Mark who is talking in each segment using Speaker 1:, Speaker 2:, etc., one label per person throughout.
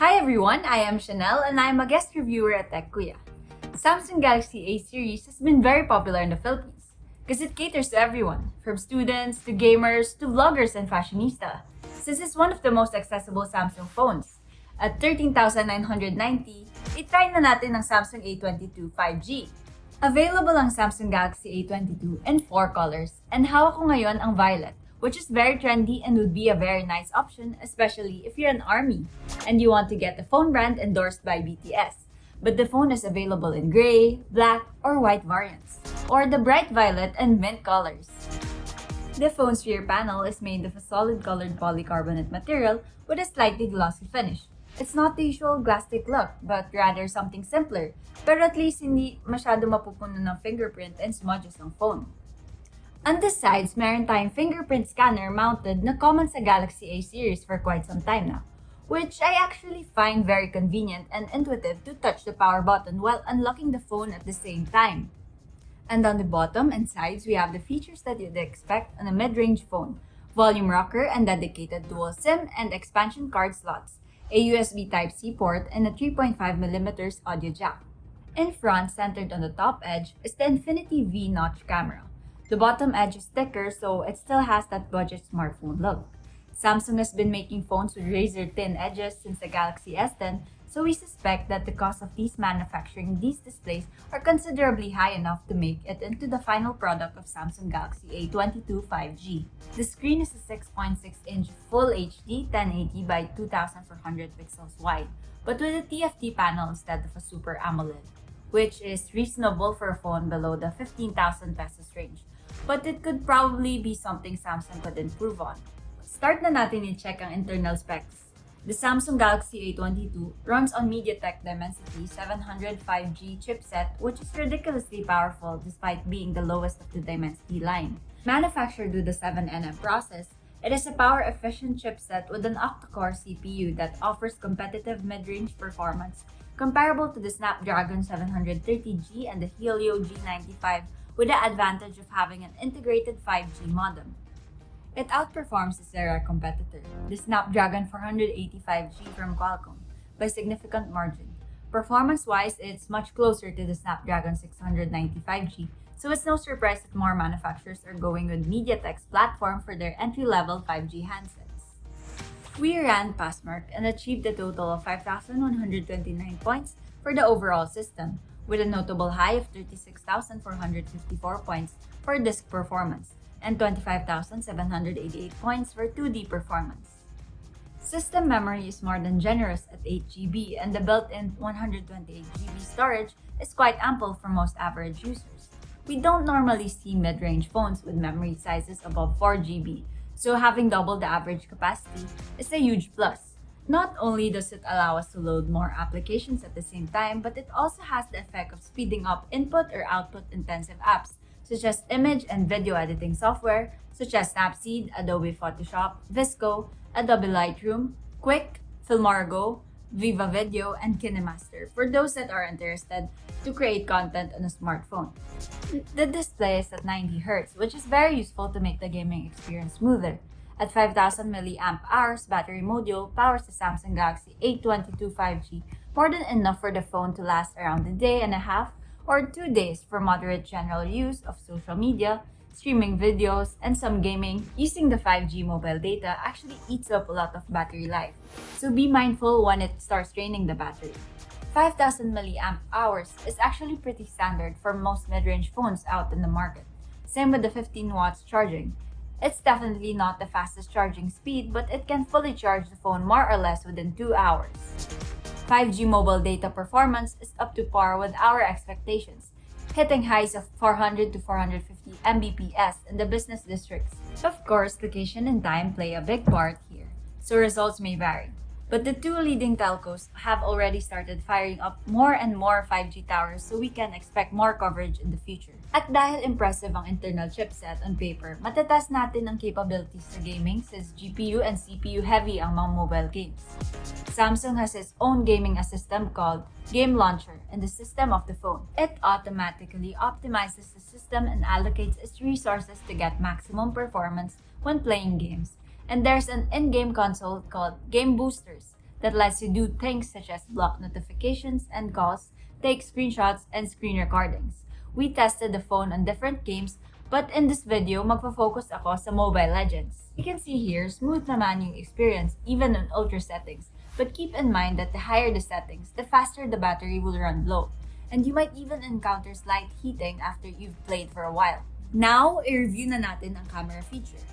Speaker 1: Hi everyone, I am Chanel and I am a guest reviewer at Tech Kuya. Samsung Galaxy A series has been very popular in the Philippines because it caters to everyone, from students to gamers to vloggers and fashionista. Since it's one of the most accessible Samsung phones, at 13,990, itry na natin ang Samsung A22 5G. Available ang Samsung Galaxy A22 in 4 colors and hawak ko ngayon ang violet, which is very trendy and would be a very nice option, especially if you're an army and you want to get the phone brand endorsed by BTS. But the phone is available in gray, black, or white variants, or the bright violet and mint colors. The phone's rear panel is made of a solid colored polycarbonate material with a slightly glossy finish. It's not the usual plastic look, but rather something simpler, pero at least hindi masyado mapupuno ng fingerprint and smudges ng phone. On the sides, meron tayong fingerprint scanner mounted na common sa Galaxy A series for quite some time now, which I actually find very convenient and intuitive to touch the power button while unlocking the phone at the same time. And on the bottom and sides, we have the features that you'd expect on a mid-range phone: volume rocker and dedicated dual SIM and expansion card slots, a USB Type-C port, and a 3.5mm audio jack. In front, centered on the top edge, is the Infinity V notch camera. The bottom edge is thicker, so it still has that budget smartphone look. Samsung has been making phones with razor-thin edges since the Galaxy S10, so we suspect that the cost of manufacturing these displays are considerably high enough to make it into the final product of Samsung Galaxy A22 5G. The screen is a 6.6-inch Full HD 1080 by 2400 pixels wide, but with a TFT panel instead of a Super AMOLED, which is reasonable for a phone below the 15,000 pesos range. But it could probably be something Samsung could improve on. Start na natin i-check ang internal specs. The Samsung Galaxy A22 runs on MediaTek Dimensity 700 5G chipset, which is ridiculously powerful despite being the lowest of the Dimensity line. Manufactured with the 7nm process, it is a power-efficient chipset with an octa-core CPU that offers competitive mid-range performance comparable to the Snapdragon 730G and the Helio G95, with the advantage of having an integrated 5G modem. It outperforms its direct competitor, the Snapdragon 485G from Qualcomm, by a significant margin. Performance-wise, it's much closer to the Snapdragon 695G, so it's no surprise that more manufacturers are going with MediaTek's platform for their entry-level 5G handsets. We ran Passmark and achieved a total of 5,129 points for the overall system, with a notable high of 36,454 points for disk performance and 25,788 points for 2D performance. System memory is more than generous at 8GB, and the built-in 128GB storage is quite ample for most average users. We don't normally see mid-range phones with memory sizes above 4GB, so having double the average capacity is a huge plus. Not only does it allow us to load more applications at the same time, but it also has the effect of speeding up input or output intensive apps, such as image and video editing software, such as Snapseed, Adobe Photoshop, Visco, Adobe Lightroom, Quick, Filmora Go, Viva Video, and KineMaster, for those that are interested to create content on a smartphone. The display is at 90Hz, which is very useful to make the gaming experience smoother. At 5,000 mAh battery module powers the Samsung Galaxy A22 5G, more than enough for the phone to last around a day and a half or 2 days for moderate general use of social media, streaming videos, and some gaming. Using the 5G mobile data actually eats up a lot of battery life, so be mindful when it starts draining the battery. 5,000 mAh is actually pretty standard for most mid-range phones out in the market. Same with the 15 watts charging. It's definitely not the fastest charging speed, but it can fully charge the phone more or less within 2 hours. 5G mobile data performance is up to par with our expectations, hitting highs of 400 to 450 Mbps in the business districts. Of course, location and time play a big part here, so results may vary. But the two leading telcos have already started firing up more and more 5G towers, so we can expect more coverage in the future. At dahil impressive ang internal chipset on paper, matatas natin ang capabilities sa gaming since GPU and CPU heavy ang mga mobile games. Samsung has its own gaming system called Game Launcher in the system of the phone. It automatically optimizes the system and allocates its resources to get maximum performance when playing games. And there's an in-game console called Game Boosters that lets you do things such as block notifications and calls, take screenshots, and screen recordings. We tested the phone on different games, but in this video, magpo-focus ako sa Mobile Legends. You can see here, smooth naman yung experience even on ultra settings. But keep in mind that the higher the settings, the faster the battery will run low. And you might even encounter slight heating after you've played for a while. Now, i-review na natin ang camera feature.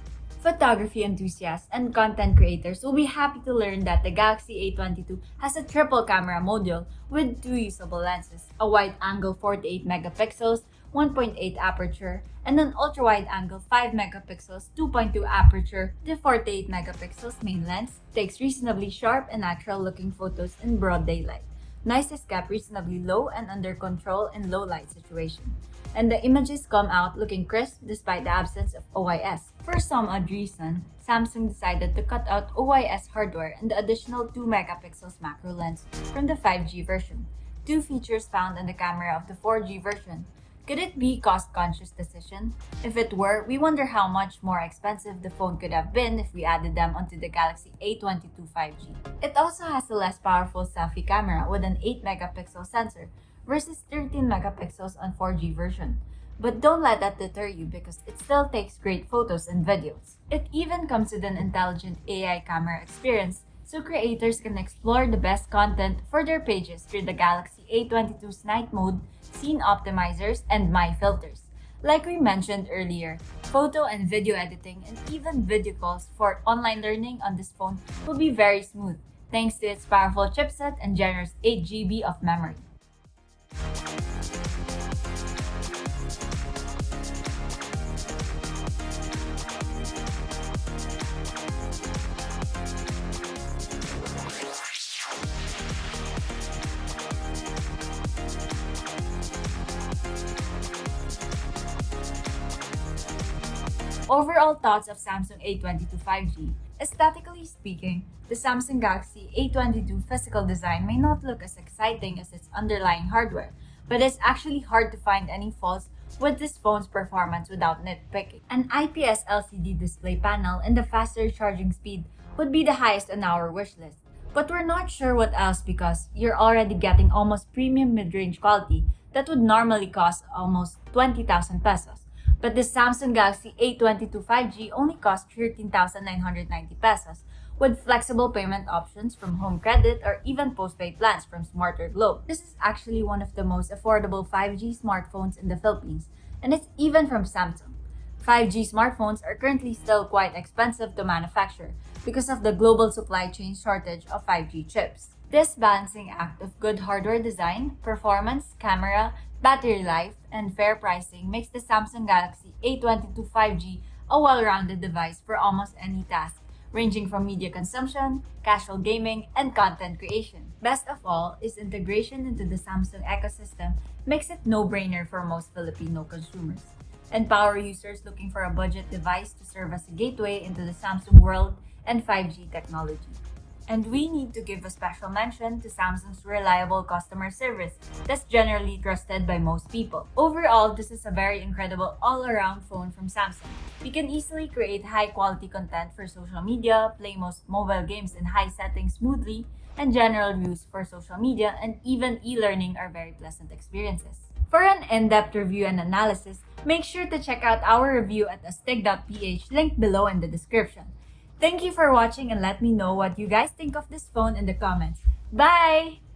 Speaker 1: Photography enthusiasts and content creators will be happy to learn that the Galaxy A22 has a triple camera module with two usable lenses, a wide-angle 48 megapixels, 1.8 aperture, and an ultra-wide-angle 5 megapixels, 2.2 aperture. The 48 megapixels main lens takes reasonably sharp and natural-looking photos in broad daylight. Noise is kept reasonably low and under control in low-light situation. And the images come out looking crisp despite the absence of OIS. For some odd reason, Samsung decided to cut out OIS hardware and the additional 2 megapixels macro lens from the 5G version, two features found in the camera of the 4G version. Could it be a cost-conscious decision? If it were, we wonder how much more expensive the phone could have been if we added them onto the Galaxy A22 5G. It also has a less powerful selfie camera with an 8 megapixel sensor versus 13 megapixels on 4G version. But don't let that deter you because it still takes great photos and videos. It even comes with an intelligent AI camera experience, so creators can explore the best content for their pages through the Galaxy A22's night mode, scene optimizers, and My Filters. Like we mentioned earlier, photo and video editing and even video calls for online learning on this phone will be very smooth thanks to its powerful chipset and generous 8 GB of memory. Overall thoughts of Samsung A22 5G. Aesthetically speaking, the Samsung Galaxy A22 physical design may not look as exciting as its underlying hardware, but it's actually hard to find any faults with this phone's performance without nitpicking. An IPS LCD display panel and the faster charging speed would be the highest on our wish list. But we're not sure what else because you're already getting almost premium mid-range quality that would normally cost almost 20,000 pesos. But the Samsung Galaxy A22 5G only costs 13,990 pesos with flexible payment options from home credit or even postpaid plans from Smarter Globe. This is actually one of the most affordable 5G smartphones in the Philippines, and it's even from Samsung. 5G smartphones are currently still quite expensive to manufacture because of the global supply chain shortage of 5G chips. This balancing act of good hardware design, performance, camera, battery life, and fair pricing makes the Samsung Galaxy A22 5G a well-rounded device for almost any task, ranging from media consumption, casual gaming, and content creation. Best of all is integration into the Samsung ecosystem makes it no-brainer for most Filipino consumers, and power users looking for a budget device to serve as a gateway into the Samsung world and 5G technology. And we need to give a special mention to Samsung's reliable customer service that's generally trusted by most people. Overall, this is a very incredible all-around phone from Samsung. We can easily create high-quality content for social media, play most mobile games in high settings smoothly, and general use for social media and even e-learning are very pleasant experiences. For an in-depth review and analysis, make sure to check out our review at astig.ph linked below in the description. Thank you for watching and let me know what you guys think of this phone in the comments. Bye!